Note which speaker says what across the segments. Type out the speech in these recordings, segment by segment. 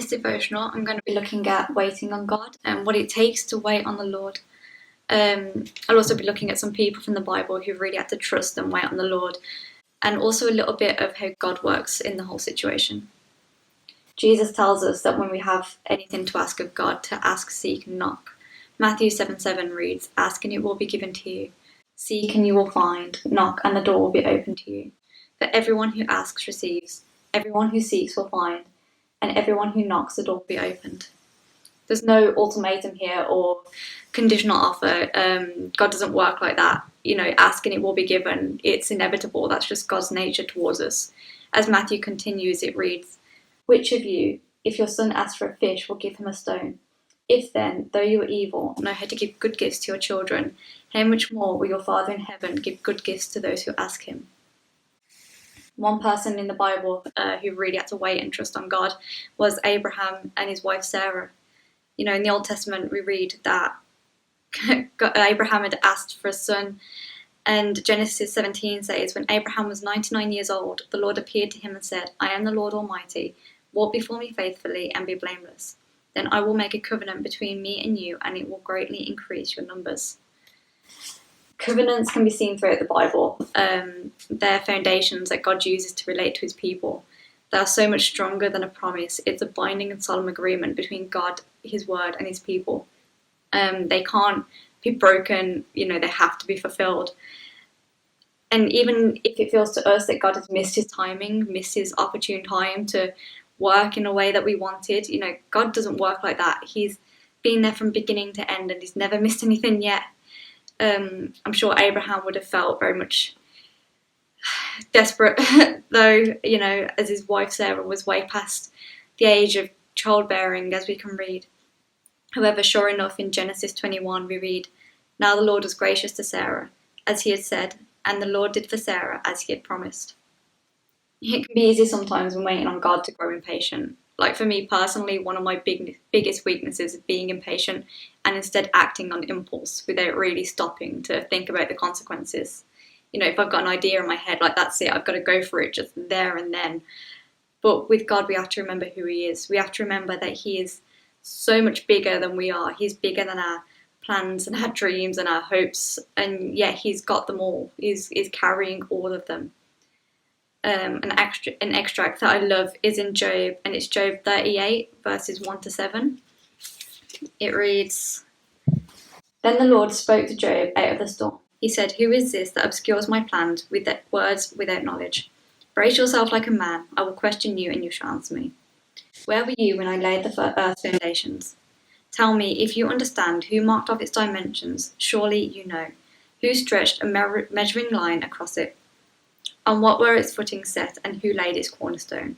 Speaker 1: this devotional, I'm going to be looking at waiting on God and what it takes to wait on the Lord. I'll also be looking at some people from the Bible who really had to trust and wait on the Lord, and also a little bit of how God works in the whole situation. Jesus tells us that when we have anything to ask of God, to ask, seek, and knock. Matthew 7:7 reads, "Ask and it will be given to you. Seek and you will find. Knock and the door will be opened to you. For everyone who asks receives. Everyone who seeks will find. And everyone who knocks, the door will be opened." There's no ultimatum here or conditional offer. God doesn't work like that. Ask and it will be given. It's inevitable. That's just God's nature towards us. As Matthew continues, it reads, "Which of you, if your son asks for a fish, will give him a stone? If then, though you are evil, know how to give good gifts to your children, how much more will your Father in heaven give good gifts to those who ask him?" One person in the Bible who really had to wait and trust on God was Abraham and his wife Sarah. In the Old Testament, we read that Abraham had asked for a son, and Genesis 17 says, "When Abraham was 99 years old, the Lord appeared to him and said, 'I am the Lord Almighty. Walk before me faithfully and be blameless. Then I will make a covenant between me and you, and it will greatly increase your numbers.'" Covenants can be seen throughout the Bible. They're foundations that God uses to relate to his people. They are so much stronger than a promise. It's a binding and solemn agreement between God, his word, and his people. They can't be broken, they have to be fulfilled. And even if it feels to us that God has missed his timing, missed his opportune time to work in a way that we wanted, God doesn't work like that. He's been there from beginning to end and he's never missed anything yet. I'm sure Abraham would have felt very much desperate, though, as his wife Sarah was way past the age of childbearing, as we can read. However, sure enough, in Genesis 21 we read, "Now the Lord was gracious to Sarah, as he had said, and the Lord did for Sarah as he had promised." It can be easy sometimes when waiting on God to grow impatient. Like for me personally, one of my biggest weaknesses is being impatient and instead acting on impulse without really stopping to think about the consequences. If I've got an idea in my head, like that's it, I've got to go for it just there and then. But with God, we have to remember who he is. We have to remember that he is so much bigger than we are. He's bigger than our plans and our dreams and our hopes. And yet he's got them all. He's carrying all of them. An extract that I love is in Job, and it's Job 38, verses 1-7. It reads, "Then the Lord spoke to Job out of the storm. He said, 'Who is this that obscures my plans with words without knowledge? Brace yourself like a man. I will question you, and you shall answer me. Where were you when I laid the earth's foundations? Tell me, if you understand, who marked off its dimensions? Surely you know. Who stretched a measuring line across it? On what were its footings set, and who laid its cornerstone?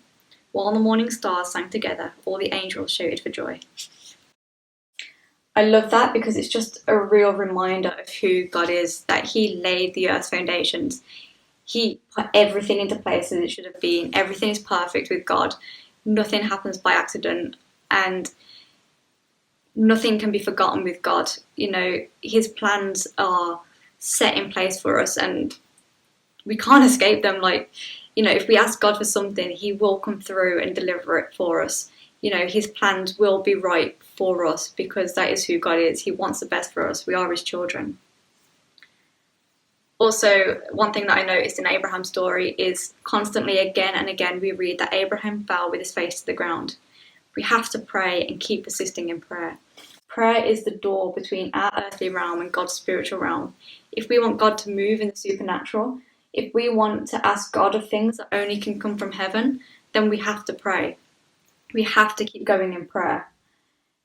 Speaker 1: While the morning stars sang together, all the angels shouted for joy.'" I love that because it's just a real reminder of who God is, that he laid the earth's foundations. He put everything into place as it should have been. Everything is perfect with God. Nothing happens by accident, and nothing can be forgotten with God. His plans are set in place for us, and we can't escape them. If we ask God for something, he will come through and deliver it for us. His plans will be right for us because that is who God is. He wants the best for us. We are his children. Also, one thing that I noticed in Abraham's story is constantly, again and again, we read that Abraham fell with his face to the ground. We have to pray and keep persisting in prayer. Prayer is the door between our earthly realm and God's spiritual realm. If we want God to move in the supernatural, if we want to ask God of things that only can come from heaven, then we have to pray. We have to keep going in prayer.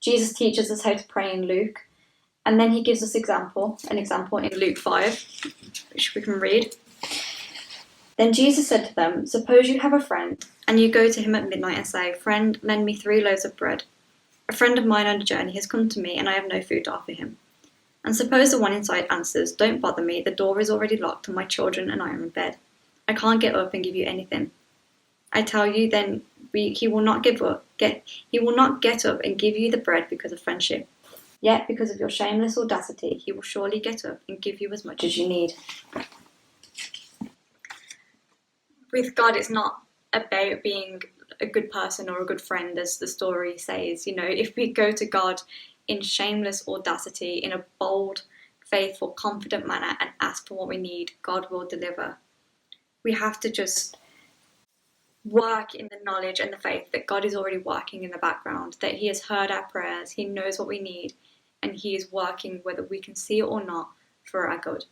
Speaker 1: Jesus teaches us how to pray in Luke, and then he gives us an example in Luke 5, which we can read. "Then Jesus said to them, 'Suppose you have a friend, and you go to him at midnight and say, "Friend, lend me 3 loaves of bread. A friend of mine on a journey has come to me, and I have no food to offer him. And suppose the one inside answers, "Don't bother me, the door is already locked and my children and I are in bed. I can't get up and give you anything." I tell you, then he will not get up and give you the bread because of friendship. Yet because of your shameless audacity, he will surely get up and give you as much as you need. With God, it's not about being a good person or a good friend, as the story says. If we go to God in shameless audacity, in a bold, faithful, confident manner, and ask for what we need, God will deliver. We have to just work in the knowledge and the faith that God is already working in the background, that He has heard our prayers, He knows what we need, and He is working, whether we can see it or not, for our good.